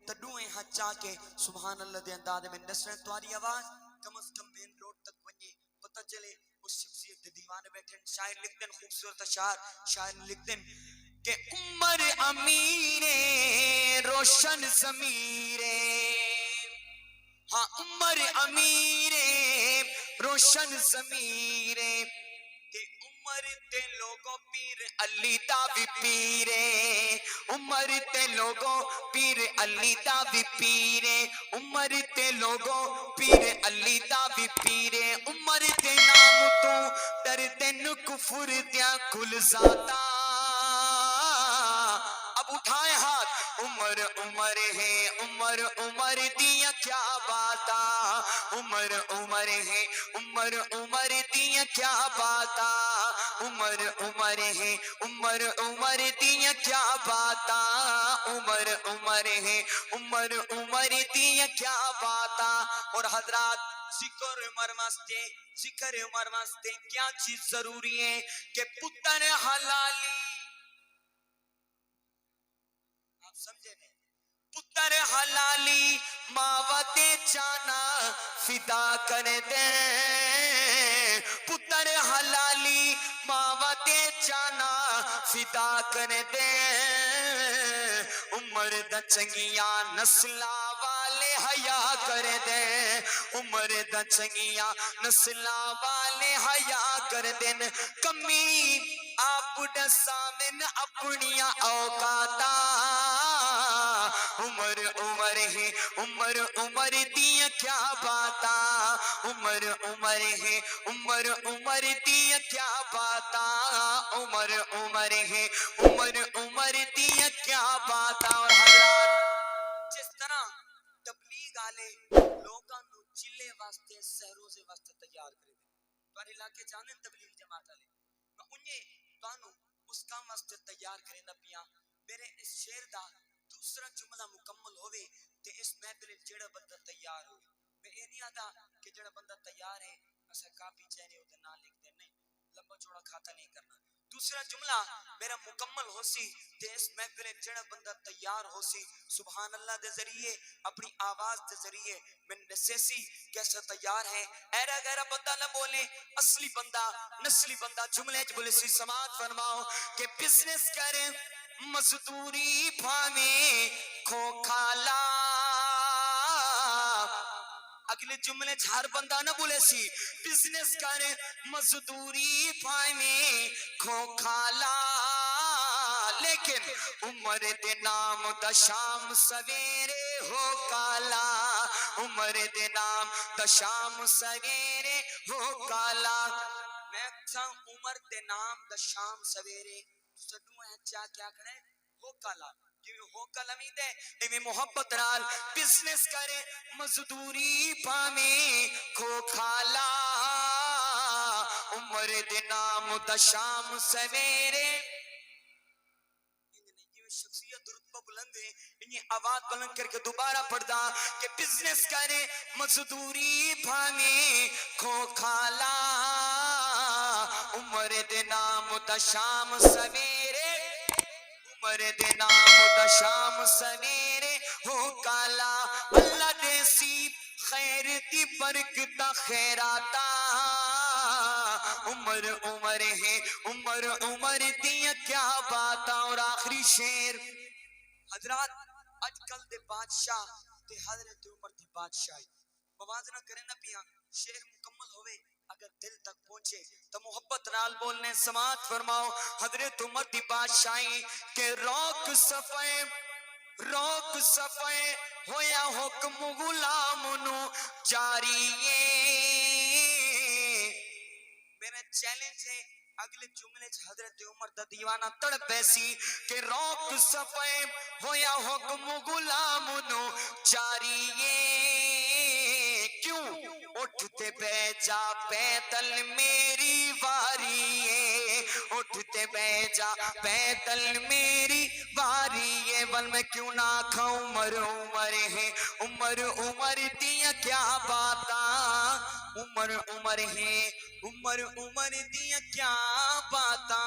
تڈویں ہچا کے سبحان اللہ دے انداز میں نسریں تمہاری آواز کم از کم مین روڈ تک ونجے پتہ چلے اس شخصیت دے دیوانے بیٹھے شاعر لکھ دیں خوبصورت اشعار شاعر لکھ دیں کہ عمر امیر روشن ضمیر ہاں عمر امیر روشن ضمیر تے عمر تے لوگوں پیر علی دا بھی پیرے عمر تے لوگوں پیر علی دا بھی پیرے عمر تے لوگوں پیر علی دا بھی پیرے عمر تے نام تو ڈردے نو کفر دیا کل ذاتا اب اٹھائے ہاتھ عمر عمر ہے عمر عمر دیا کیا باتا عمر عمر ہے عمر عمر دیا کیا باتا عمر عمر ہے عمر عمر دیا کیا باتا عمر عمر ہے عمر عمر دیا کیا باتا اور حضرات ذکر عمر واسطے کیا چیز ضروری ہے کہ پتر حلالی آپ سمجھے نہیں پتر حلالی ماوتے چانا فدا کر دے پتر حلالی ماوتے چانا فدا کر دے عمر دا چنگیاں نسلہ والے حیا کر دے عمر دا چنگیاں نسلہ والے حیا کر دیں کمی آپ دا سامن اپنیاں اوقاتا عمر عمر ہے عمر عمر دیا کیا باتا عمر عمر ہے عمر عمر دیا کیا باتا عمر عمر ہے عمر عمر دیا کیا باتا اور حضرات جس طرح تبلیغ آلے لوگاں نو چلے واسطے سہروزے واسطے تیار کرے دیں تمہارے علاقے جانے تبلیغ جماعت آلے میں انہیں توانو اس کام واسطے تیار کرے نہ پیاں میرے اس شعر دا دوسرا جملہ مکمل ہوئے تے اس محفل جڑا بندہ تیار ہوئے میں یہ نہیں آتا کہ جڑا بندہ تیار ہے اسے کاپی چہرے ہوتے نہ لکھ دے نہیں لمبا چوڑا کھاتا نہیں کرنا دوسرا جملہ میرا مکمل ہو سی تے اس محفل جڑا بندہ تیار ہو سی سبحان اللہ دے ذریعے اپنی آواز دے ذریعے میں نسے سی کیسا تیار ہے ایرہ غیرہ بندہ نہ بولے اصلی بندہ نسلی بندہ جملے بولے سی سماعت فرماؤ کہ بزنس کریں مزدوری پھانے کھو کھالا اگلے جملے ہر بندہ نہ بولے سی بزنس کریں مزدوری پھانے کھو کھالا لیکن عمر دے نام دا شام سویرے ہو کالا عمر دے نام دا شام سویرے ہو کالا میں اکساں عمر دے نام دا شام سویرے سڈو ہے چاہ کیا کریں ہو کالا جویں ہو کالا میں دے ایویں محبت نال بزنس کرے مزدوری پاویں کھو کھالا عمر دے نام دا شام سویرے شخصیت رتبہ بلند ہے انہیں آواز بلند کر کے دوبارہ پڑھدا کہ بزنس کرے مزدوری بھانے کھو کھالا عمر دے نام دا شام سویرے عمر دے نام دا شام سویرے ہو کالا اللہ دے سی خیر دی برکت خیراتا عمر عمر ہے عمر عمر دیا کیا باتا اور آخری شیر حضرات اج کل دے بادشاہ تے حضرت عمر دی بادشاہی موازنہ کریں نہ پیاں شعر مکمل ہوئے اگر دل تک پہنچے تو محبت نال بولنے سماعت فرماؤ حضرت عمر دی بادشاہی کہ روک صفائے ہویا حکم غلام نو جاری میرا چیلنج ہے اگلے جملے حضرت عمر دا دیوانہ تڑپ ایسی کہ روک صفائے ہویا حکم غلام نو جاری کیوں اٹھتے بے جا پیدل میری واری ہے اٹھتے بے جا پیدل میری واری ہے بل میں کیوں نہ کھاؤں عمر عمر ہے عمر عمر دیا کیا باتا عمر عمر ہے عمر عمر دیا کیا باتا